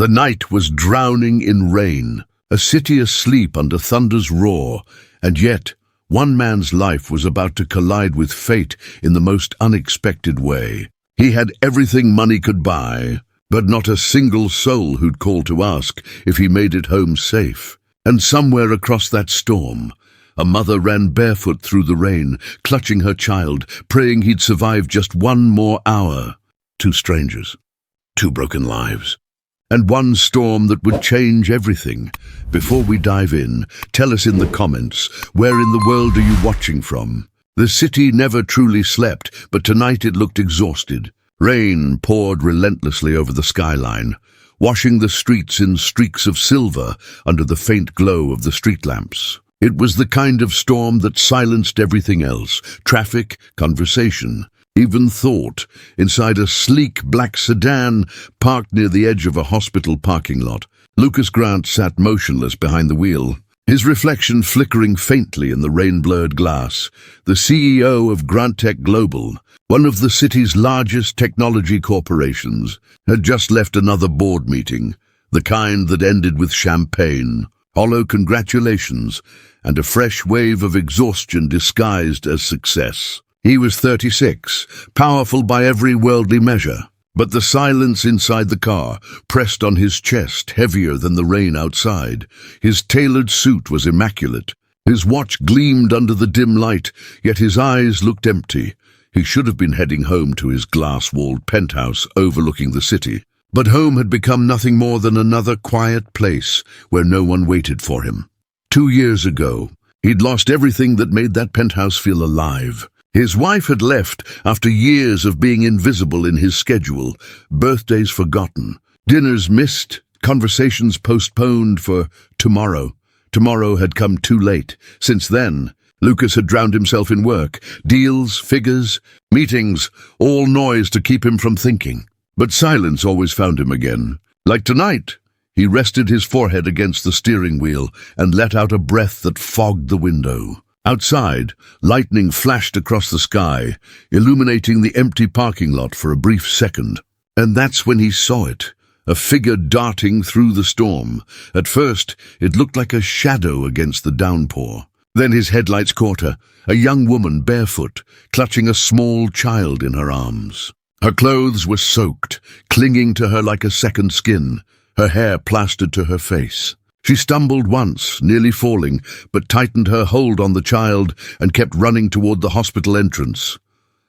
The night was drowning in rain, a city asleep under thunder's roar, and yet one man's life was about to collide with fate in the most unexpected way. He had everything money could buy, but not a single soul who'd call to ask if he made it home safe. And somewhere across that storm, a mother ran barefoot through the rain, clutching her child, praying he'd survive just one more hour. 2 strangers, 2 broken lives, and one storm that would change everything. Before we dive in, tell us in the comments, where in the world are you watching from? The city never truly slept, but tonight it looked exhausted. Rain poured relentlessly over the skyline, washing the streets in streaks of silver under the faint glow of the street lamps. It was the kind of storm that silenced everything else: traffic, conversation, even thought, inside a sleek black sedan parked near the edge of a hospital parking lot. Lucas Grant sat motionless behind the wheel, his reflection flickering faintly in the rain-blurred glass. The CEO of Grantech Global, one of the city's largest technology corporations, had just left another board meeting, the kind that ended with champagne, hollow congratulations, and a fresh wave of exhaustion disguised as success. He was 36, powerful by every worldly measure, but the silence inside the car pressed on his chest heavier than the rain outside. His tailored suit was immaculate. His watch gleamed under the dim light, yet his eyes looked empty. He should have been heading home to his glass-walled penthouse overlooking the city. But home had become nothing more than another quiet place where no one waited for him. 2 years ago, he'd lost everything that made that penthouse feel alive. His wife had left after years of being invisible in his schedule, birthdays forgotten, dinners missed, conversations postponed for tomorrow. Tomorrow had come too late. Since then, Lucas had drowned himself in work, deals, figures, meetings, all noise to keep him from thinking. But silence always found him again. Like tonight, he rested his forehead against the steering wheel and let out a breath that fogged the window. Outside, lightning flashed across the sky, illuminating the empty parking lot for a brief second. And that's when he saw it, a figure darting through the storm. At first, it looked like a shadow against the downpour. Then his headlights caught her, a young woman barefoot, clutching a small child in her arms. Her clothes were soaked, clinging to her like a second skin, her hair plastered to her face. She stumbled once, nearly falling, but tightened her hold on the child and kept running toward the hospital entrance.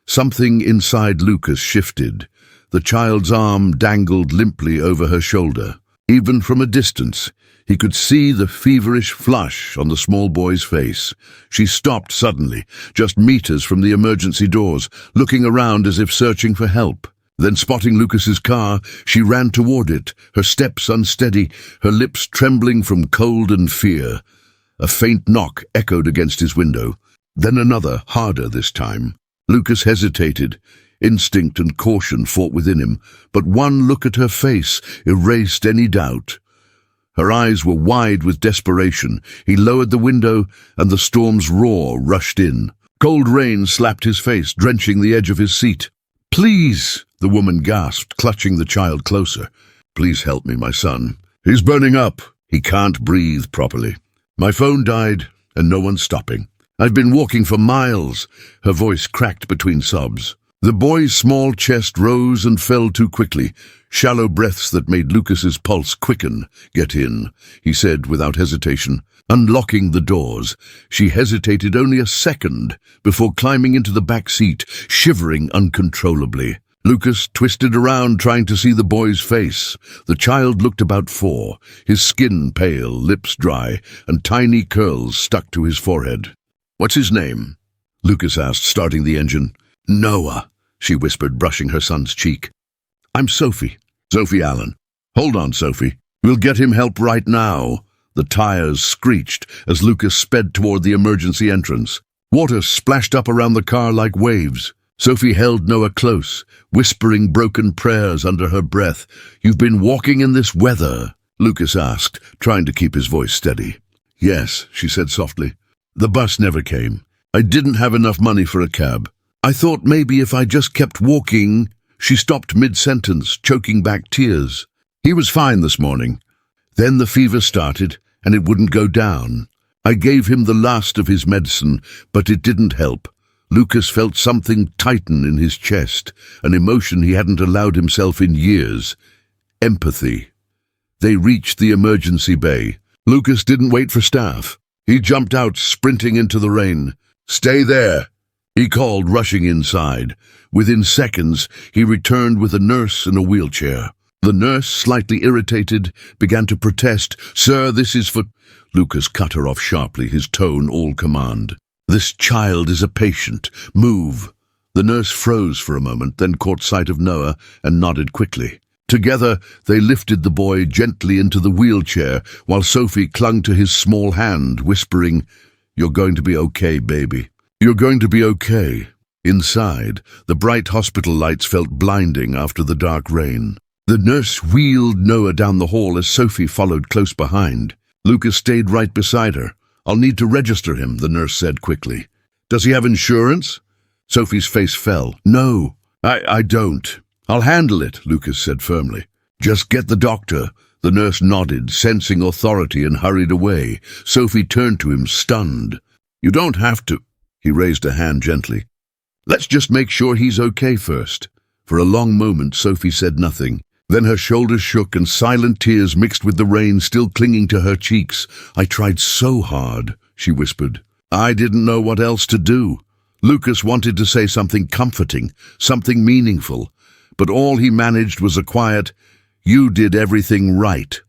Something inside Lucas shifted. The child's arm dangled limply over her shoulder. Even from a distance, he could see the feverish flush on the small boy's face. She stopped suddenly, just meters from the emergency doors, looking around as if searching for help. Then, spotting Lucas's car, she ran toward it, her steps unsteady, her lips trembling from cold and fear. A faint knock echoed against his window. Then another, harder this time. Lucas hesitated. Instinct and caution fought within him, but one look at her face erased any doubt. Her eyes were wide with desperation. He lowered the window, and the storm's roar rushed in. Cold rain slapped his face, drenching the edge of his seat. "Please," the woman gasped, clutching the child closer. "Please help me, my son. He's burning up. He can't breathe properly. My phone died, and no one's stopping. I've been walking for miles." Her voice cracked between sobs. The boy's small chest rose and fell too quickly, shallow breaths that made Lucas's pulse quicken. "Get in," he said without hesitation. Unlocking the doors, she hesitated only a second before climbing into the back seat, shivering uncontrollably. Lucas twisted around, trying to see the boy's face. The child looked about 4, his skin pale, lips dry, and tiny curls stuck to his forehead. "What's his name?" Lucas asked, starting the engine. "Noah," she whispered, brushing her son's cheek. "I'm Sophie. Sophie Allen. Hold on, Sophie. We'll get him help right now." The tires screeched as Lucas sped toward the emergency entrance. Water splashed up around the car like waves. Sophie held Noah close, whispering broken prayers under her breath. "You've been walking in this weather?" Lucas asked, trying to keep his voice steady. "Yes," she said softly. "The bus never came. I didn't have enough money for a cab. I thought maybe if I just kept walking." She stopped mid-sentence, choking back tears. He was fine this morning. Then the fever started, and it wouldn't go down. I gave him the last of his medicine, but it didn't help. Lucas felt something tighten in his chest, an emotion he hadn't allowed himself in years. Empathy. They reached the emergency bay. Lucas didn't wait for staff. He jumped out, sprinting into the rain. "Stay there," he called, rushing inside. Within seconds, he returned with a nurse in a wheelchair. The nurse, slightly irritated, began to protest. "Sir, this is for—" Lucas cut her off sharply, his tone all command. "This child is a patient. Move." The nurse froze for a moment, then caught sight of Noah and nodded quickly. Together, they lifted the boy gently into the wheelchair, while Sophie clung to his small hand, whispering, "You're going to be okay, baby. You're going to be okay." Inside, the bright hospital lights felt blinding after the dark rain. The nurse wheeled Noah down the hall as Sophie followed close behind. Lucas stayed right beside her. "I'll need to register him," the nurse said quickly. "Does he have insurance?" Sophie's face fell. "No, I don't. I'll handle it," Lucas said firmly. "Just get the doctor." The nurse nodded, sensing authority, and hurried away. Sophie turned to him, stunned. "You don't have to." He raised a hand gently. "Let's just make sure he's okay first." For a long moment, Sophie said nothing. Then her shoulders shook and silent tears mixed with the rain still clinging to her cheeks. "I tried so hard," she whispered. "I didn't know what else to do." Lucas wanted to say something comforting, something meaningful, but all he managed was a quiet, "You did everything right."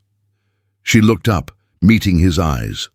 She looked up, meeting his eyes.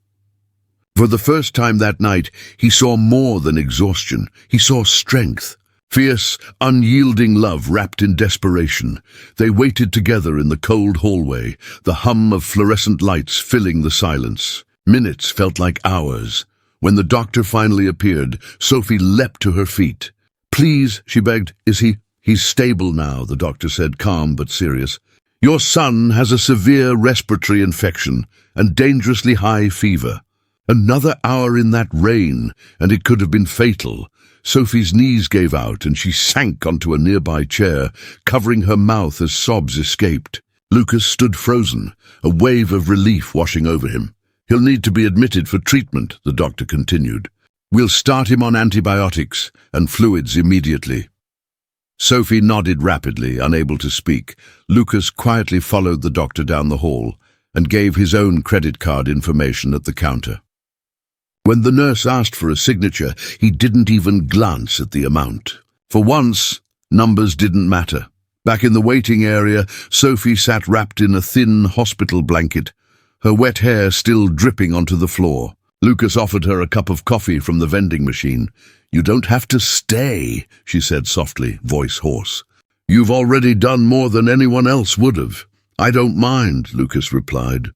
For the first time that night, he saw more than exhaustion. He saw strength. Fierce, unyielding love wrapped in desperation. They waited together in the cold hallway, the hum of fluorescent lights filling the silence. Minutes felt like hours. When the doctor finally appeared, Sophie leapt to her feet. "Please," she begged, "is he—" "He's stable now," the doctor said, calm but serious. "Your son has a severe respiratory infection and dangerously high fever. Another hour in that rain, and it could have been fatal." Sophie's knees gave out and she sank onto a nearby chair, covering her mouth as sobs escaped. Lucas stood frozen, a wave of relief washing over him. "He'll need to be admitted for treatment," the doctor continued. "We'll start him on antibiotics and fluids immediately." Sophie nodded rapidly, unable to speak. Lucas quietly followed the doctor down the hall and gave his own credit card information at the counter. When the nurse asked for a signature, he didn't even glance at the amount. For once, numbers didn't matter. Back in the waiting area, Sophie sat wrapped in a thin hospital blanket, her wet hair still dripping onto the floor. Lucas offered her a cup of coffee from the vending machine. "You don't have to stay," she said softly, voice hoarse. "You've already done more than anyone else would have." "I don't mind," Lucas replied.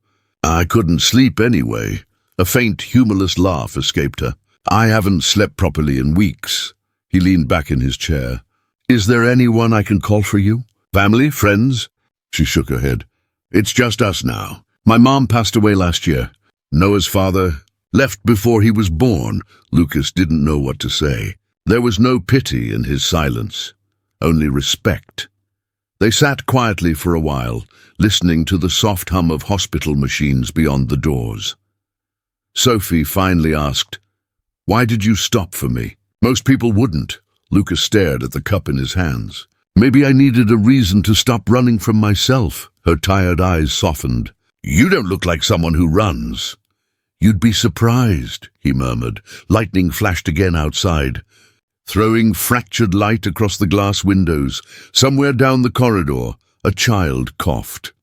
"I couldn't sleep anyway." A faint, humorless laugh escaped her. "I haven't slept properly in weeks." He leaned back in his chair. "Is there anyone I can call for you? Family? Friends?" She shook her head. "It's just us now. My mom passed away last year. Noah's father left before he was born." Lucas didn't know what to say. There was no pity in his silence, only respect. They sat quietly for a while, listening to the soft hum of hospital machines beyond the doors. Sophie finally asked, "Why did you stop for me?" "Most people wouldn't." Lucas stared at the cup in his hands. "Maybe I needed a reason to stop running from myself." Her tired eyes softened. "You don't look like someone who runs." "You'd be surprised," he murmured. Lightning flashed again outside, throwing fractured light across the glass windows. Somewhere down the corridor, a child coughed.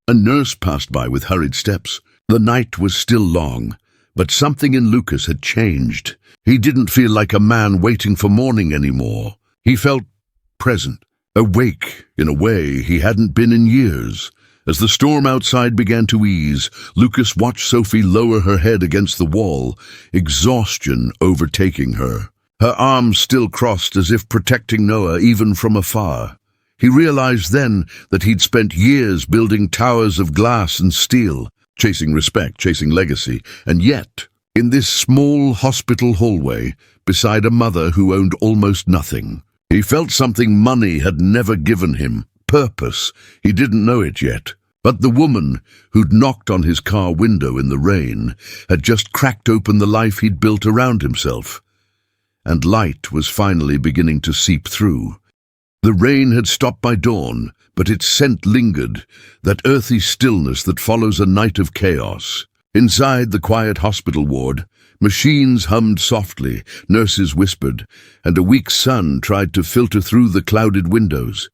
A nurse passed by with hurried steps. The night was still long, but something in Lucas had changed. He didn't feel like a man waiting for morning anymore. He felt present, awake in a way he hadn't been in years. As the storm outside began to ease, Lucas watched Sophie lower her head against the wall, exhaustion overtaking her. Her arms still crossed as if protecting Noah even from afar. He realized then that he'd spent years building towers of glass and steel, chasing respect, chasing legacy, and yet, in this small hospital hallway, beside a mother who owned almost nothing, he felt something money had never given him, purpose. He didn't know it yet, But the woman who'd knocked on his car window in the rain had just cracked open the life he'd built around himself, and light was finally beginning to seep through. The rain had stopped by dawn, but its scent lingered, that earthy stillness that follows a night of chaos. Inside the quiet hospital ward, machines hummed softly, nurses whispered, and a weak sun tried to filter through the clouded windows.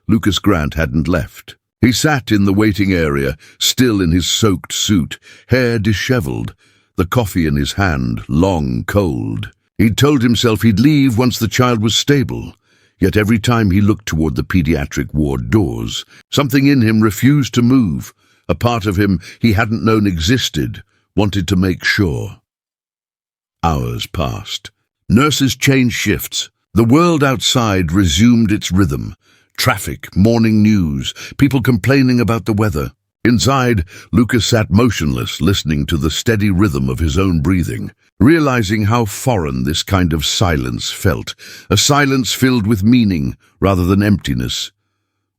Lucas Grant hadn't left. He sat in the waiting area, still in his soaked suit, hair disheveled, the coffee in his hand, long cold. He'd told himself he'd leave once the child was stable, yet every time he looked toward the pediatric ward doors, something in him refused to move. A part of him he hadn't known existed, wanted to make sure. Hours passed. Nurses changed shifts. The world outside resumed its rhythm. Traffic, morning news, people complaining about the weather. Inside, Lucas sat motionless, listening to the steady rhythm of his own breathing, realizing how foreign this kind of silence felt, a silence filled with meaning rather than emptiness.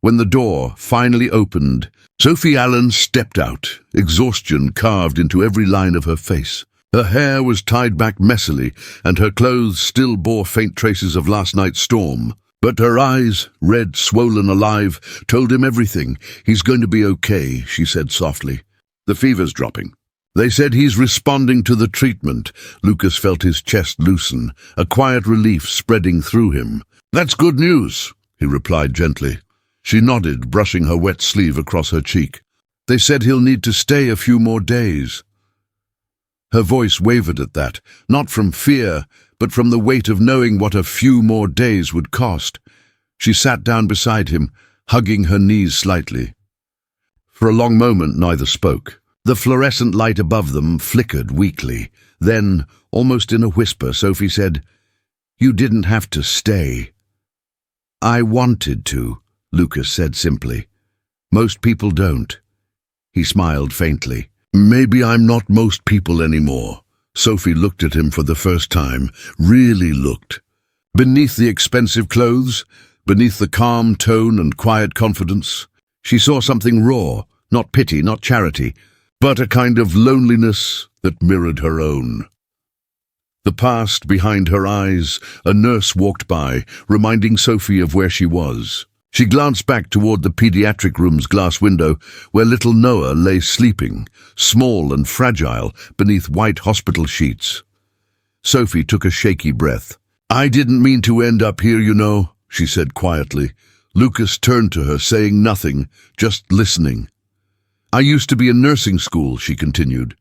When the door finally opened, Sophie Allen stepped out, exhaustion carved into every line of her face. Her hair was tied back messily, and her clothes still bore faint traces of last night's storm. But her eyes, red, swollen, alive, told him everything. "He's going to be okay," she said softly. "The fever's dropping. They said he's responding to the treatment." Lucas felt his chest loosen, a quiet relief spreading through him. "That's good news," he replied gently. She nodded, brushing her wet sleeve across her cheek. "They said he'll need to stay a few more days." Her voice wavered at that, not from fear, but from the weight of knowing what a few more days would cost. She sat down beside him, hugging her knees slightly. For a long moment neither spoke. The fluorescent light above them flickered weakly. Then, almost in a whisper, Sophie said, "You didn't have to stay." "I wanted to," Lucas said simply. "Most people don't." He smiled faintly. "Maybe I'm not most people anymore." Sophie looked at him for the first time, really looked. Beneath the expensive clothes, beneath the calm tone and quiet confidence, she saw something raw, not pity, not charity, but a kind of loneliness that mirrored her own. The past behind her eyes, a nurse walked by, reminding Sophie of where she was. She glanced back toward the pediatric room's glass window, where little Noah lay sleeping, small and fragile, beneath white hospital sheets. Sophie took a shaky breath. "I didn't mean to end up here, you know," she said quietly. Lucas turned to her, saying nothing, just listening. "I used to be in nursing school," she continued.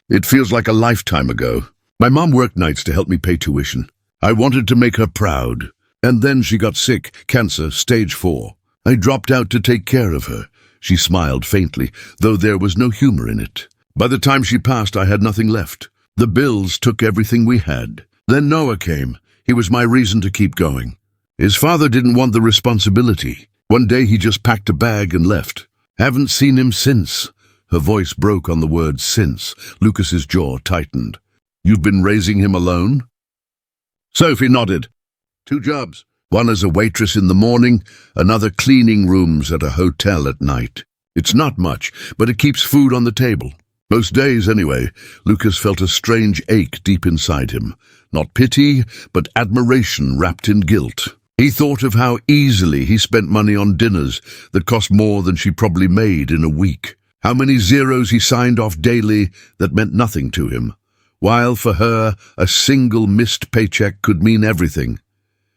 "It feels like a lifetime ago. My mom worked nights to help me pay tuition. I wanted to make her proud. And then she got sick, cancer, stage 4. I dropped out to take care of her." She smiled faintly, though there was no humor in it. "By the time she passed, I had nothing left. The bills took everything we had. Then Noah came. He was my reason to keep going. His father didn't want the responsibility. One day he just packed a bag and left. Haven't seen him since." Her voice broke on the word since. Lucas's jaw tightened. "You've been raising him alone?" Sophie nodded. 2 jobs. One as a waitress in the morning, another cleaning rooms at a hotel at night. It's not much, but it keeps food on the table. Most days, anyway. Lucas felt a strange ache deep inside him. Not pity, but admiration wrapped in guilt. He thought of how easily he spent money on dinners that cost more than she probably made in a week. How many zeros he signed off daily that meant nothing to him. While for her, a single missed paycheck could mean everything.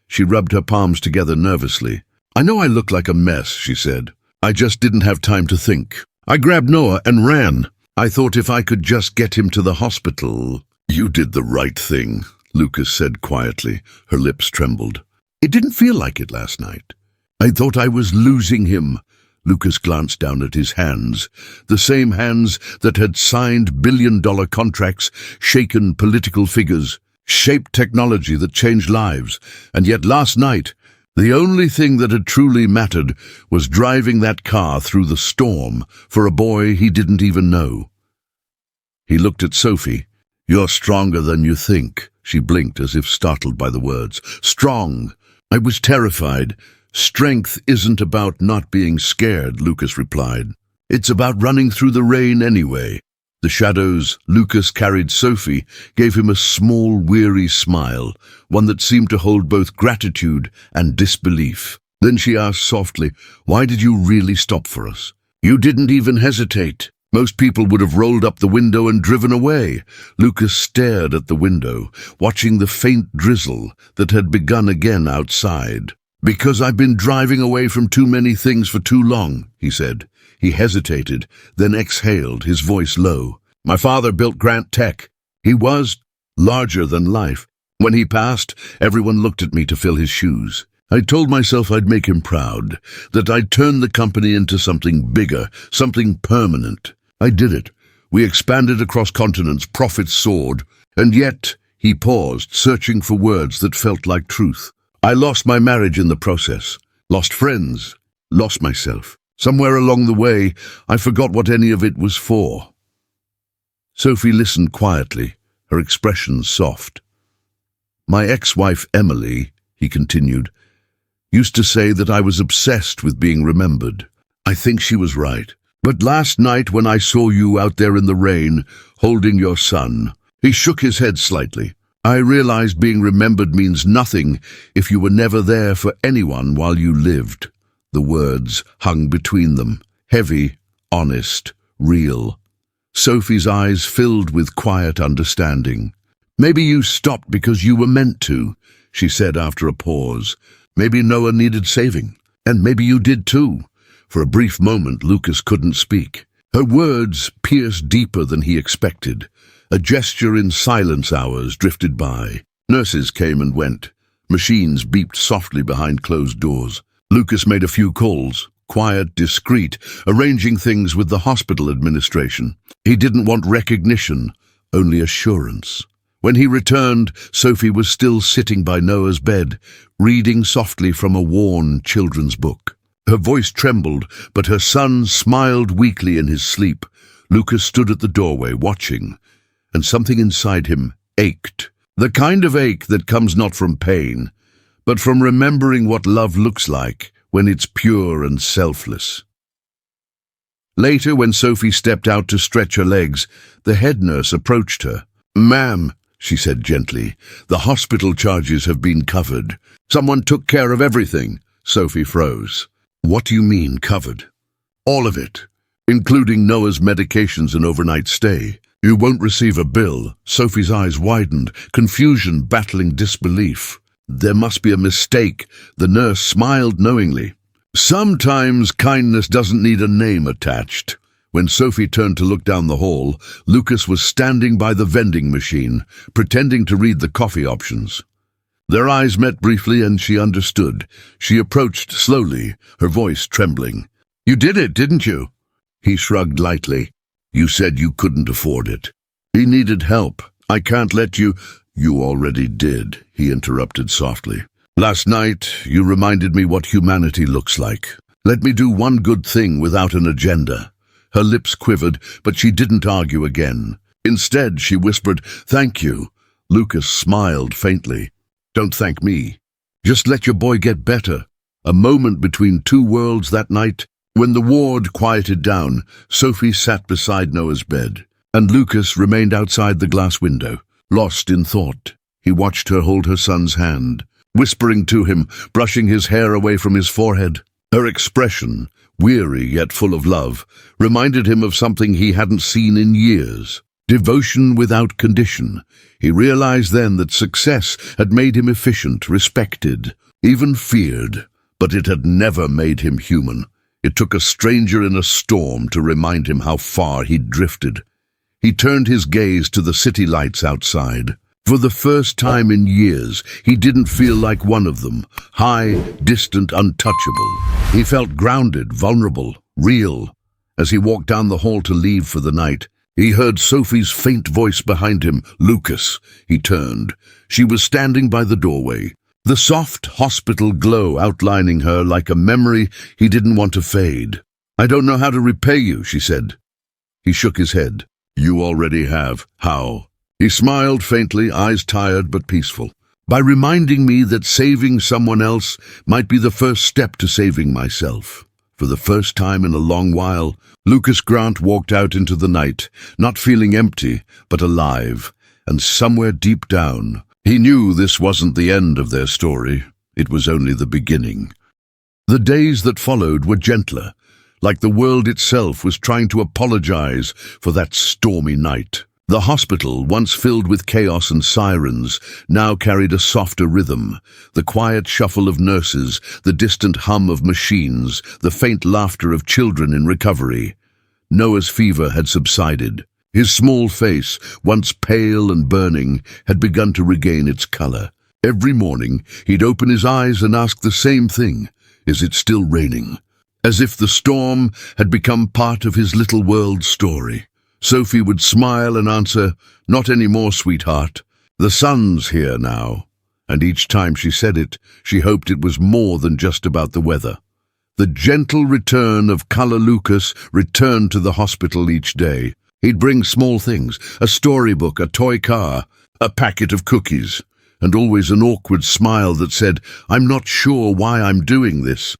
She rubbed her palms together nervously. "I know I look like a mess," she said. "I just didn't have time to think. I grabbed Noah and ran. I thought if I could just get him to the hospital." "You did the right thing," Lucas said quietly. Her lips trembled. "It didn't feel like it last night. I thought I was losing him." Lucas glanced down at his hands, the same hands that had signed billion-dollar contracts, shaken political figures, shaped technology that changed lives, and yet last night, the only thing that had truly mattered was driving that car through the storm for a boy he didn't even know. He looked at Sophie. "You're stronger than you think." She blinked as if startled by the words. "Strong." I was terrified. "Strength isn't about not being scared," Lucas replied. It's about running through the rain anyway. The shadows Lucas carried Sophie gave him a small, weary smile, one that seemed to hold both gratitude and disbelief. Then she asked softly, "Why did you really stop for us? You didn't even hesitate. Most people would have rolled up the window and driven away." Lucas stared at the window, watching the faint drizzle that had begun again outside. "Because I've been driving away from too many things for too long," he said. He hesitated, then exhaled, his voice low. "My father built Grant Tech. He was larger than life. When he passed, everyone looked at me to fill his shoes. I told myself I'd make him proud, that I'd turn the company into something bigger, something permanent. I did it. We expanded across continents, profits soared. And yet," he paused, searching for words that felt like truth. "I lost my marriage in the process, lost friends, lost myself. Somewhere along the way, I forgot what any of it was for." Sophie listened quietly, her expression soft. "My ex-wife Emily," he continued, "used to say that I was obsessed with being remembered. I think she was right. But last night when I saw you out there in the rain, holding your son," he shook his head slightly, "I realized being remembered means nothing if you were never there for anyone while you lived." The words hung between them, heavy, honest, real. Sophie's eyes filled with quiet understanding. "Maybe you stopped because you were meant to," she said after a pause. "Maybe Noah needed saving, and maybe you did too." For a brief moment, Lucas couldn't speak. Her words pierced deeper than he expected. A gesture in silence hours drifted by. Nurses came and went. Machines beeped softly behind closed doors. Lucas made a few calls, quiet, discreet, arranging things with the hospital administration. He didn't want recognition, only assurance. When he returned, Sophie was still sitting by Noah's bed, reading softly from a worn children's book. Her voice trembled, but her son smiled weakly in his sleep. Lucas stood at the doorway, watching, and something inside him ached. The kind of ache that comes not from pain, but from remembering what love looks like when it's pure and selfless. Later, when Sophie stepped out to stretch her legs, the head nurse approached her. "Ma'am," she said gently, "the hospital charges have been covered. Someone took care of everything." Sophie froze. "What do you mean, covered?" "All of it, including Noah's medications and overnight stay. You won't receive a bill." Sophie's eyes widened, confusion battling disbelief. "There must be a mistake." The nurse smiled knowingly. "Sometimes kindness doesn't need a name attached." When Sophie turned to look down the hall, Lucas was standing by the vending machine, pretending to read the coffee options. Their eyes met briefly and she understood. She approached slowly, her voice trembling. "You did it, didn't you?" He shrugged lightly. "You said you couldn't afford it. He needed help. I can't let you—" "You already did," he interrupted softly. "Last night, you reminded me what humanity looks like. Let me do one good thing without an agenda." Her lips quivered, but she didn't argue again. Instead, she whispered, "Thank you." Lucas smiled faintly. "Don't thank me. Just let your boy get better." A moment between two worlds that night. When the ward quieted down, Sophie sat beside Noah's bed, and Lucas remained outside the glass window, lost in thought. He watched her hold her son's hand, whispering to him, brushing his hair away from his forehead. Her expression, weary yet full of love, reminded him of something he hadn't seen in years. Devotion without condition. He realized then that success had made him efficient, respected, even feared, but it had never made him human. It took a stranger in a storm to remind him how far he'd drifted. He turned his gaze to the city lights outside. For the first time in years, he didn't feel like one of them, high, distant, untouchable. He felt grounded, vulnerable, real. As he walked down the hall to leave for the night, he heard Sophie's faint voice behind him, "Lucas." He turned. She was standing by the doorway, the soft hospital glow outlining her like a memory he didn't want to fade. "I don't know how to repay you," she said. He shook his head. "You already have. How?" He smiled faintly, eyes tired but peaceful. "By reminding me that saving someone else might be the first step to saving myself." For the first time in a long while, Lucas Grant walked out into the night, not feeling empty, but alive. And somewhere deep down, he knew this wasn't the end of their story. It was only the beginning. The days that followed were gentler, like the world itself was trying to apologize for that stormy night. The hospital, once filled with chaos and sirens, now carried a softer rhythm. The quiet shuffle of nurses, the distant hum of machines, the faint laughter of children in recovery. Noah's fever had subsided. His small face, once pale and burning, had begun to regain its color. Every morning, he'd open his eyes and ask the same thing: is it still raining? As if the storm had become part of his little world story. Sophie would smile and answer, "Not anymore, sweetheart. The sun's here now." And each time she said it, she hoped it was more than just about the weather. The gentle return of Color Lucas returned to the hospital each day. He'd bring small things, a storybook, a toy car, a packet of cookies, and always an awkward smile that said, "I'm not sure why I'm doing this."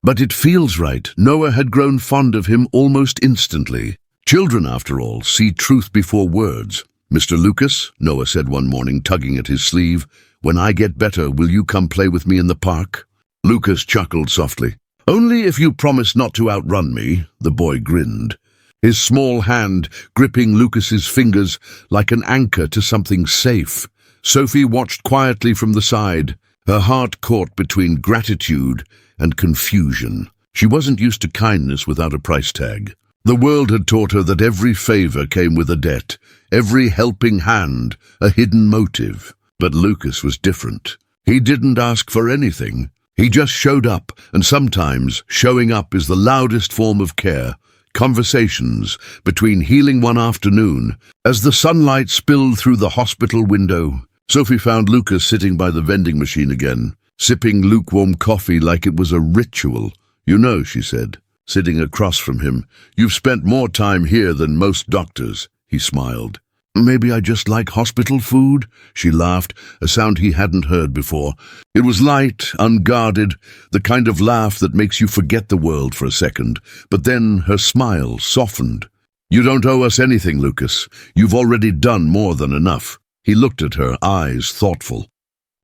But it feels right. Noah had grown fond of him almost instantly. Children, after all, see truth before words. "Mr. Lucas," Noah said one morning, tugging at his sleeve, "when I get better, will you come play with me in the park?" Lucas chuckled softly. "Only if you promise not to outrun me," the boy grinned, his small hand gripping Lucas's fingers like an anchor to something safe. Sophie watched quietly from the side, her heart caught between gratitude and confusion. She wasn't used to kindness without a price tag. The world had taught her that every favor came with a debt, every helping hand a hidden motive. But Lucas was different. He didn't ask for anything. He just showed up, and sometimes showing up is the loudest form of care. Conversations between healing one afternoon. As the sunlight spilled through the hospital window, Sophie found Lucas sitting by the vending machine again, sipping lukewarm coffee like it was a ritual. "You know," she said, sitting across from him, "you've spent more time here than most doctors." He smiled. "Maybe I just like hospital food?" She laughed, a sound he hadn't heard before. It was light, unguarded, the kind of laugh that makes you forget the world for a second. But then her smile softened. "You don't owe us anything, Lucas. You've already done more than enough." He looked at her, eyes thoughtful.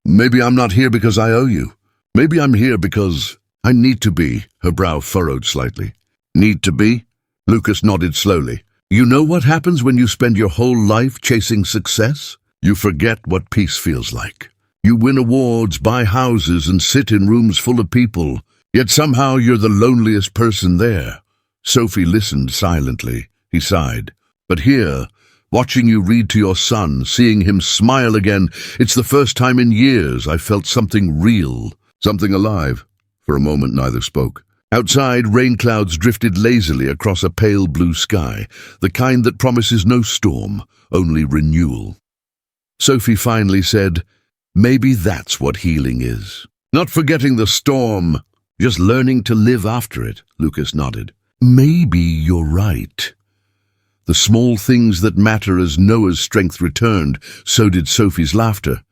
"Maybe I'm not here because I owe you. Maybe I'm here because I need to be." Her brow furrowed slightly. "Need to be?" Lucas nodded slowly. "You know what happens when you spend your whole life chasing success? You forget what peace feels like. You win awards, buy houses, and sit in rooms full of people, yet somehow you're the loneliest person there." Sophie listened silently. He sighed. "But here, watching you read to your son, seeing him smile again, it's the first time in years I felt something real, something alive." For a moment neither spoke. Outside, rain clouds drifted lazily across a pale blue sky, the kind that promises no storm, only renewal. Sophie finally said, "Maybe that's what healing is. Not forgetting the storm, just learning to live after it." Lucas nodded. "Maybe you're right." The small things that matter. As Noah's strength returned, so did Sophie's laughter.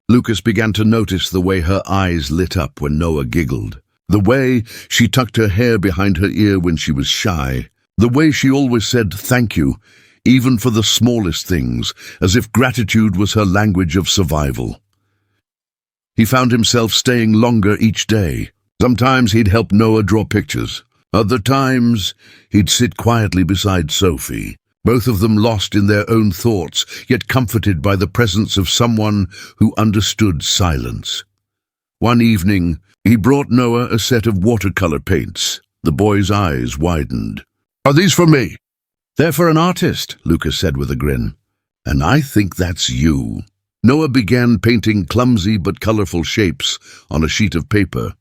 Lucas began to notice the way her eyes lit up when Noah giggled. The way she tucked her hair behind her ear when she was shy. The way she always said thank you, even for the smallest things, as if gratitude was her language of survival. He found himself staying longer each day. Sometimes he'd help Noah draw pictures. Other times, he'd sit quietly beside Sophie, both of them lost in their own thoughts, yet comforted by the presence of someone who understood silence. One evening, he brought Noah a set of watercolor paints. The boy's eyes widened. "Are these for me?" "They're for an artist," Lucas said with a grin. "And I think that's you." Noah began painting clumsy but colorful shapes on a sheet of paper.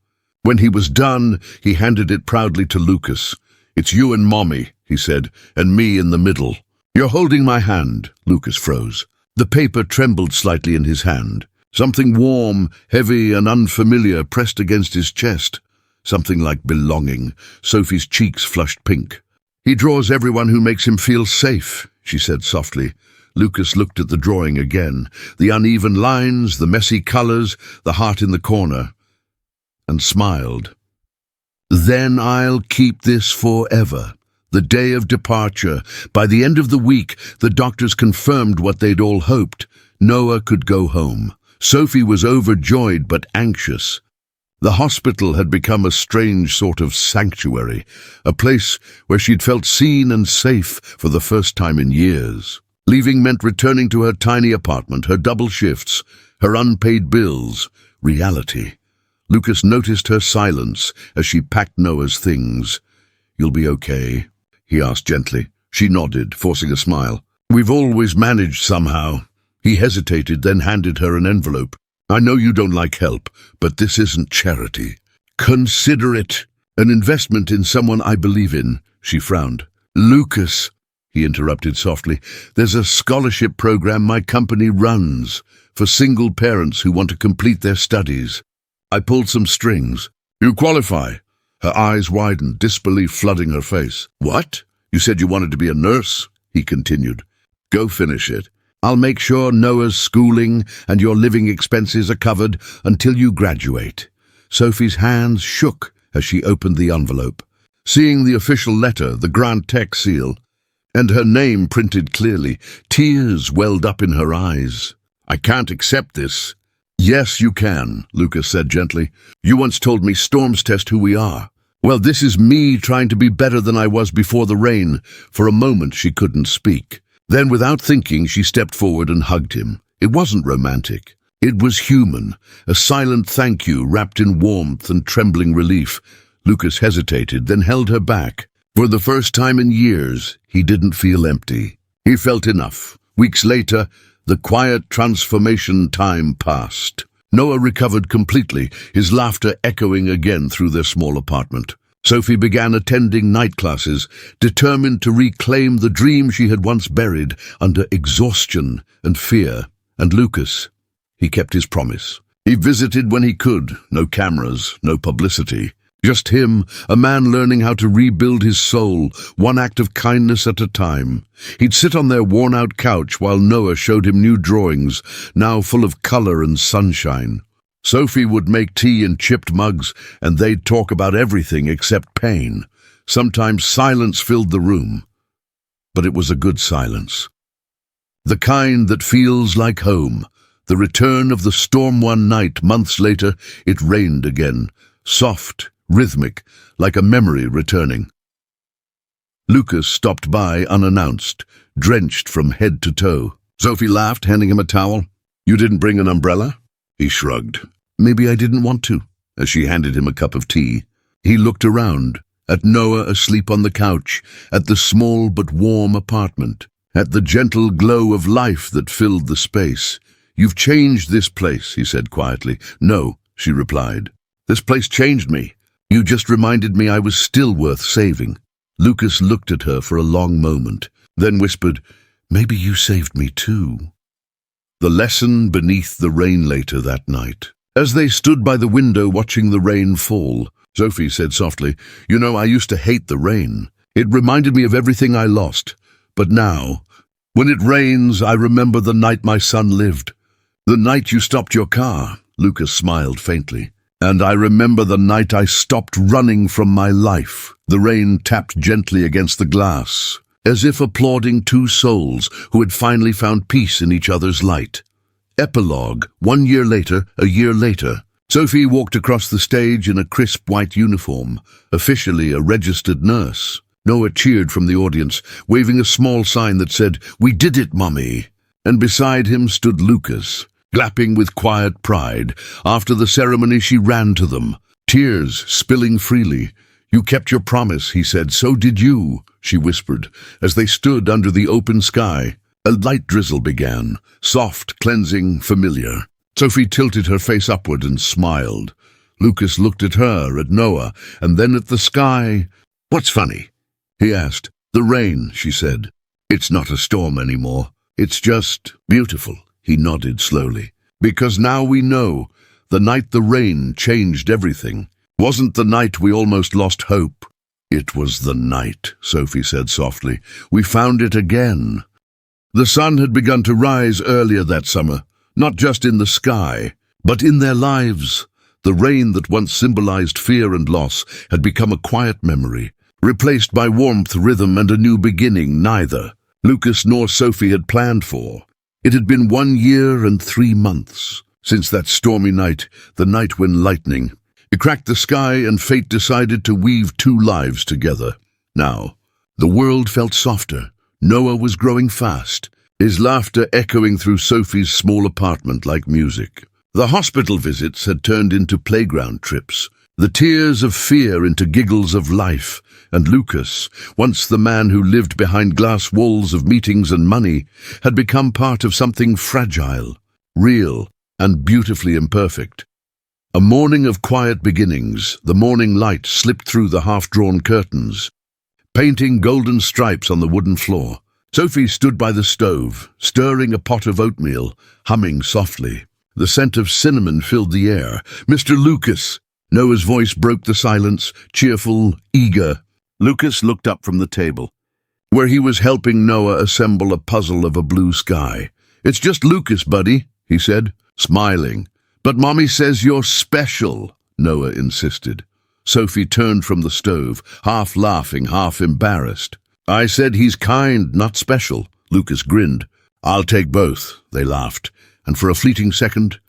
When he was done, he handed it proudly to Lucas. "It's you and Mommy," he said, "and me in the middle." "You're holding my hand." Lucas froze. The paper trembled slightly in his hand. Something warm, heavy, and unfamiliar pressed against his chest. Something like belonging. Sophie's cheeks flushed pink. "He draws everyone who makes him feel safe," she said softly. Lucas looked at the drawing again. The uneven lines, the messy colors, the heart in the corner, and smiled. Then I'll keep this forever. The day of departure. By the end of the week, the doctors confirmed what they'd all hoped. Noah could go home. Sophie was overjoyed but anxious. The hospital had become a strange sort of sanctuary, a place where she'd felt seen and safe for the first time in years. Leaving meant returning to her tiny apartment, her double shifts, her unpaid bills, reality. Lucas noticed her silence as she packed Noah's things. "You'll be okay?" he asked gently. She nodded, forcing a smile. "We've always managed somehow." He hesitated, then handed her an envelope. "I know you don't like help, but this isn't charity. Consider it an investment in someone I believe in." She frowned. "Lucas," he interrupted softly, "there's a scholarship program my company runs for single parents who want to complete their studies. I pulled some strings. You qualify." Her eyes widened, disbelief flooding her face. "What? You said you wanted to be a nurse?" he continued. "Go finish it. I'll make sure Noah's schooling and your living expenses are covered until you graduate." Sophie's hands shook as she opened the envelope. Seeing the official letter, the Grand Tech seal, and her name printed clearly, tears welled up in her eyes. "I can't accept this." "Yes, you can," Lucas said gently. "You once told me storms test who we are. Well, this is me trying to be better than I was before the rain." For a moment she couldn't speak. Then, without thinking, she stepped forward and hugged him. It wasn't romantic. It was human, a silent thank you wrapped in warmth and trembling relief. Lucas hesitated, then held her back. For the first time in years, he didn't feel empty. He felt enough. Weeks later, the quiet transformation time passed. Noah recovered completely, his laughter echoing again through their small apartment. Sophie began attending night classes, determined to reclaim the dream she had once buried under exhaustion and fear. And Lucas, he kept his promise. He visited when he could, no cameras, no publicity. Just him, a man learning how to rebuild his soul, one act of kindness at a time. He'd sit on their worn-out couch while Noah showed him new drawings, now full of color and sunshine. Sophie would make tea in chipped mugs, and they'd talk about everything except pain. Sometimes silence filled the room, but it was a good silence. The kind that feels like home. The return of the storm one night. Months later, it rained again, soft, rhythmic, like a memory returning. Lucas stopped by unannounced, drenched from head to toe. Sophie laughed, handing him a towel. "You didn't bring an umbrella?" He shrugged. "Maybe I didn't want to," as she handed him a cup of tea. He looked around, at Noah asleep on the couch, at the small but warm apartment, at the gentle glow of life that filled the space. "You've changed this place," he said quietly. "No," she replied. "This place changed me. You just reminded me I was still worth saving." Lucas looked at her for a long moment, then whispered, "Maybe you saved me too." The lesson beneath the rain later that night. As they stood by the window watching the rain fall, Sophie said softly, "You know, I used to hate the rain. It reminded me of everything I lost. But now, when it rains, I remember the night my son lived. The night you stopped your car." Lucas smiled faintly. "And I remember the night I stopped running from my life." The rain tapped gently against the glass, as if applauding two souls who had finally found peace in each other's light. Epilogue. 1 year later, a year later. Sophie walked across the stage in a crisp white uniform, officially a registered nurse. Noah cheered from the audience, waving a small sign that said, "We did it, Mummy." And beside him stood Lucas, clapping with quiet pride. After the ceremony, she ran to them, tears spilling freely. "You kept your promise," he said. "So did you," she whispered, as they stood under the open sky. A light drizzle began, soft, cleansing, familiar. Sophie tilted her face upward and smiled. Lucas looked at her, at Noah, and then at the sky. "What's funny?" he asked. "The rain," she said. "It's not a storm anymore. It's just beautiful." He nodded slowly. "Because now we know, the night the rain changed everything. Wasn't the night we almost lost hope." "It was the night," Sophie said softly. "We found it again." The sun had begun to rise earlier that summer, not just in the sky, but in their lives. The rain that once symbolized fear and loss had become a quiet memory, replaced by warmth, rhythm, and a new beginning neither Lucas nor Sophie had planned for. It had been 1 year and 3 months since that stormy night, the night when lightning cracked the sky and fate decided to weave 2 lives together. Now, the world felt softer. Noah was growing fast, his laughter echoing through Sophie's small apartment like music. The hospital visits had turned into playground trips, the tears of fear into giggles of life, and Lucas, once the man who lived behind glass walls of meetings and money, had become part of something fragile, real, and beautifully imperfect. A morning of quiet beginnings, the morning light slipped through the half-drawn curtains, painting golden stripes on the wooden floor. Sophie stood by the stove, stirring a pot of oatmeal, humming softly. The scent of cinnamon filled the air. "Mr. Lucas!" Noah's voice broke the silence, cheerful, eager. Lucas looked up from the table, where he was helping Noah assemble a puzzle of a blue sky. "It's just Lucas, buddy," he said, smiling. "But Mommy says you're special," Noah insisted. Sophie turned from the stove, half laughing, half embarrassed. "I said he's kind, not special." Lucas grinned. "I'll take both," they laughed, and for a fleeting second,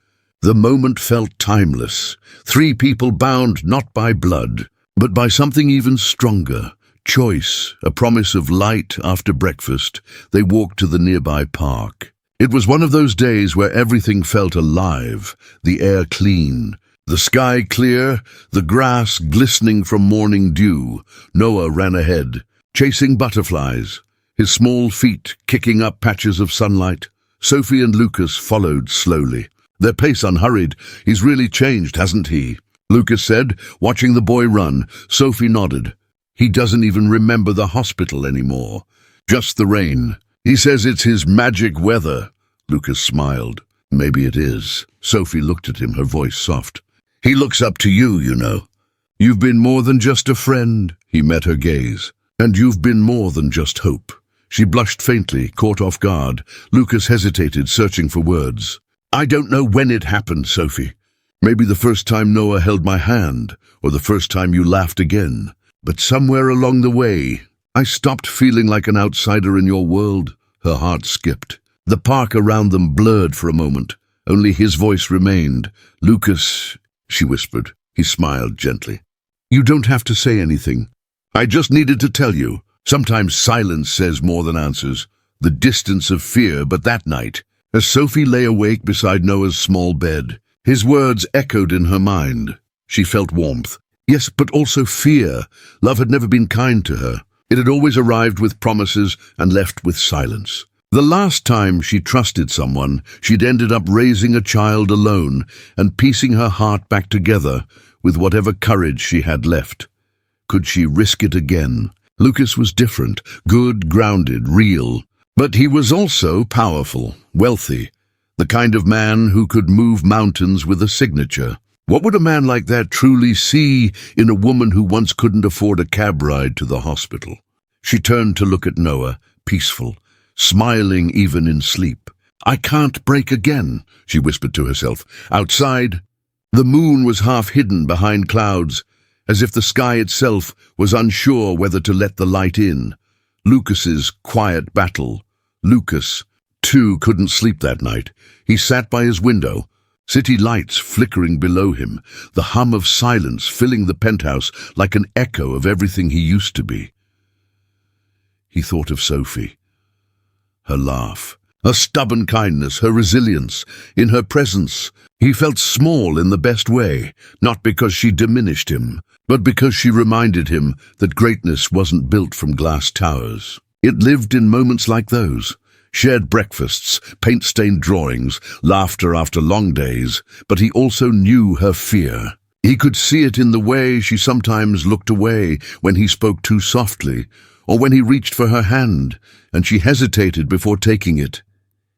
the moment felt timeless. 3 people bound not by blood, but by something even stronger. Choice, a promise of light after breakfast. They walked to the nearby park. It was one of those days where everything felt alive, the air clean, the sky clear, the grass glistening from morning dew. Noah ran ahead, chasing butterflies, his small feet kicking up patches of sunlight. Sophie and Lucas followed slowly, their pace unhurried. "He's really changed, hasn't he?" Lucas said, watching the boy run. Sophie nodded. "He doesn't even remember the hospital anymore. Just the rain. He says it's his magic weather." Lucas smiled. "Maybe it is." Sophie looked at him, her voice soft. "He looks up to you, you know. You've been more than just a friend." He met her gaze. "And you've been more than just hope." She blushed faintly, caught off guard. Lucas hesitated, searching for words. "I don't know when it happened, Sophie. Maybe the first time Noah held my hand, or the first time you laughed again. But somewhere along the way, I stopped feeling like an outsider in your world." Her heart skipped. The park around them blurred for a moment. Only his voice remained. "Lucas," she whispered. He smiled gently. "You don't have to say anything. I just needed to tell you. Sometimes silence says more than answers. The distance of fear, but that night, as Sophie lay awake beside Noah's small bed, his words echoed in her mind. She felt warmth. Yes, but also fear. Love had never been kind to her. It had always arrived with promises and left with silence. The last time she trusted someone, she'd ended up raising a child alone and piecing her heart back together with whatever courage she had left. Could she risk it again? Lucas was different, good, grounded, real. But he was also powerful, wealthy, the kind of man who could move mountains with a signature. What would a man like that truly see in a woman who once couldn't afford a cab ride to the hospital? She turned to look at Noah, peaceful, smiling even in sleep. "I can't break again," she whispered to herself. Outside, the moon was half hidden behind clouds, as if the sky itself was unsure whether to let the light in. Lucas's quiet battle. Lucas, too, couldn't sleep that night. He sat by his window, city lights flickering below him, the hum of silence filling the penthouse like an echo of everything he used to be. He thought of Sophie. Her laugh, her stubborn kindness, her resilience. In her presence, he felt small in the best way, not because she diminished him, but because she reminded him that greatness wasn't built from glass towers. It lived in moments like those. Shared breakfasts, paint-stained drawings, laughter after long days, but he also knew her fear. He could see it in the way she sometimes looked away when he spoke too softly, or when he reached for her hand, and she hesitated before taking it.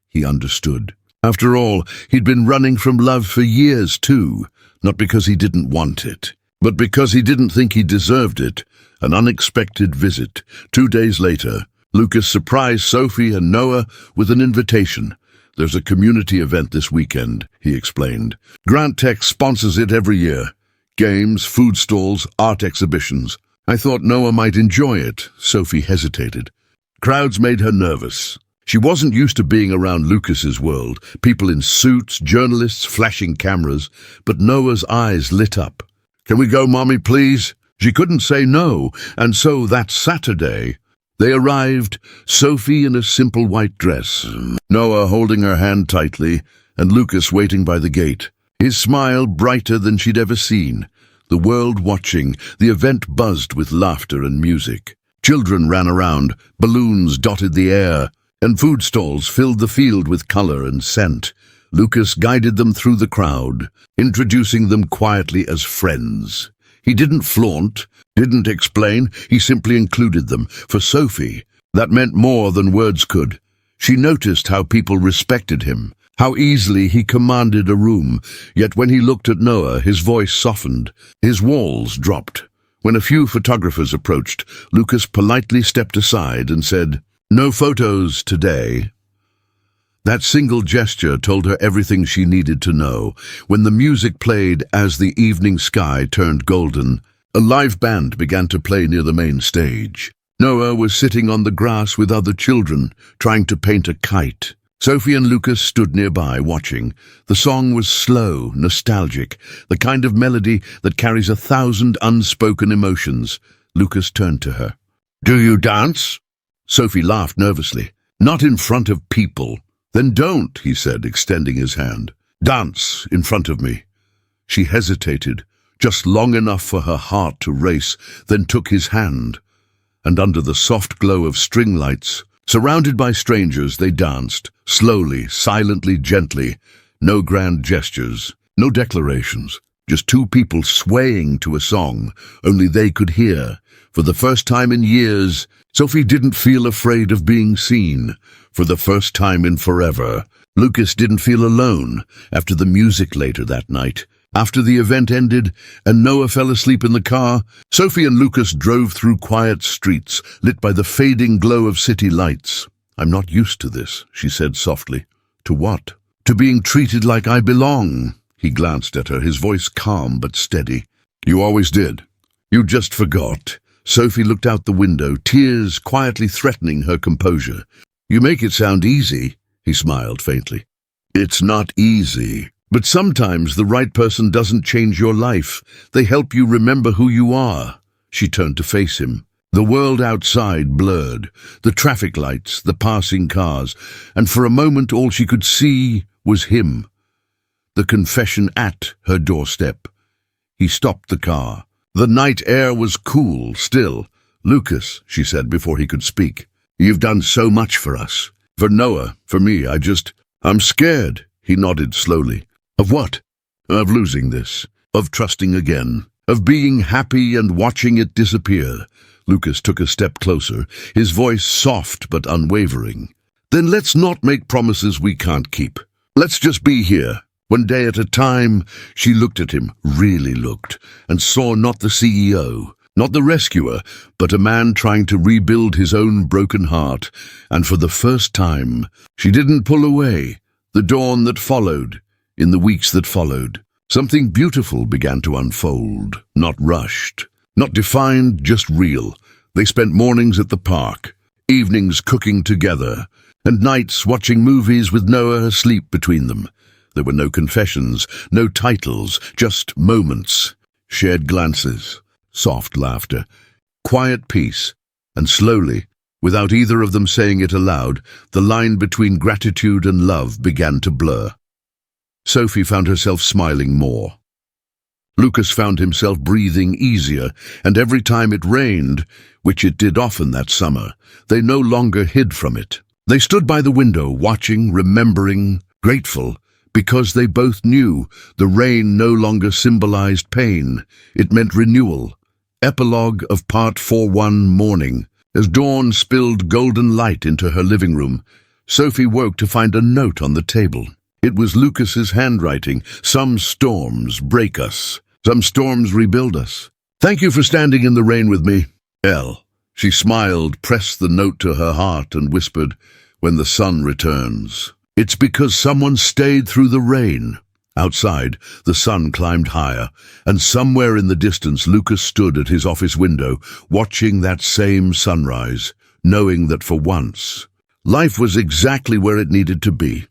He understood. After all, he'd been running from love for years too, not because he didn't want it, but because he didn't think he deserved it. An unexpected visit. 2 days later, Lucas surprised Sophie and Noah with an invitation. There's a community event this weekend, he explained. Grant Tech sponsors it every year. Games, food stalls, art exhibitions. I thought Noah might enjoy it. Sophie hesitated. Crowds made her nervous. She wasn't used to being around Lucas's world, people in suits, journalists, flashing cameras, but Noah's eyes lit up. Can we go, Mommy, please? She couldn't say no, and so that Saturday, they arrived, Sophie in a simple white dress, Noah holding her hand tightly, and Lucas waiting by the gate, his smile brighter than she'd ever seen. The world watching, the event buzzed with laughter and music. Children ran around, balloons dotted the air, and food stalls filled the field with color and scent. Lucas guided them through the crowd, introducing them quietly as friends. He didn't flaunt, didn't explain, he simply included them. For Sophie, that meant more than words could. She noticed how people respected him, how easily he commanded a room, yet when he looked at Noah, his voice softened, his walls dropped. When a few photographers approached, Lucas politely stepped aside and said, "No photos today." That single gesture told her everything she needed to know. When the music played as the evening sky turned golden, a live band began to play near the main stage. Noah was sitting on the grass with other children, trying to paint a kite. Sophie and Lucas stood nearby, watching. The song was slow, nostalgic, the kind of melody that carries 1,000 unspoken emotions. Lucas turned to her. "Do you dance?" Sophie laughed nervously. "Not in front of people." "Then don't," he said, extending his hand. "Dance in front of me." She hesitated, just long enough for her heart to race, then took his hand. And under the soft glow of string lights, surrounded by strangers, they danced, slowly, silently, gently. No grand gestures, no declarations, just two people swaying to a song only they could hear. For the first time in years, Sophie didn't feel afraid of being seen. For the first time in forever, Lucas didn't feel alone after the music later that night. After the event ended and Noah fell asleep in the car, Sophie and Lucas drove through quiet streets lit by the fading glow of city lights. "I'm not used to this," she said softly. "To what?" "To being treated like I belong." He glanced at her, his voice calm but steady. "You always did. You just forgot." Sophie looked out the window, tears quietly threatening her composure. "You make it sound easy," he smiled faintly. "It's not easy. But sometimes the right person doesn't change your life. They help you remember who you are." She turned to face him. The world outside blurred, the traffic lights, the passing cars, and for a moment all she could see was him. The confession at her doorstep. He stopped the car. The night air was cool, still. "Lucas," she said before he could speak, "you've done so much for us. For Noah, for me, I'm scared." He nodded slowly. "Of what?" "Of losing this. Of trusting again. Of being happy and watching it disappear." Lucas took a step closer, his voice soft but unwavering. "Then let's not make promises we can't keep. Let's just be here. One day at a time." She looked at him, really looked, and saw not the CEO, not the rescuer, but a man trying to rebuild his own broken heart. And for the first time, she didn't pull away. The dawn that followed, in the weeks that followed, something beautiful began to unfold, not rushed, not defined, just real. They spent mornings at the park, evenings cooking together, and nights watching movies with Noah asleep between them. There were no confessions, no titles, just moments, shared glances, soft laughter, quiet peace, and slowly, without either of them saying it aloud, the line between gratitude and love began to blur. Sophie found herself smiling more. Lucas found himself breathing easier, and every time it rained, which it did often that summer, they no longer hid from it. They stood by the window, watching, remembering, grateful, because they both knew the rain no longer symbolized pain. It meant renewal. Epilogue of Part 4-1 Morning. As dawn spilled golden light into her living room, Sophie woke to find a note on the table. It was Lucas's handwriting. "Some storms break us. Some storms rebuild us. Thank you for standing in the rain with me, L." She smiled, pressed the note to her heart, and whispered, "When the sun returns." It's because someone stayed through the rain. Outside, the sun climbed higher, and somewhere in the distance Lucas stood at his office window, watching that same sunrise, knowing that for once, life was exactly where it needed to be.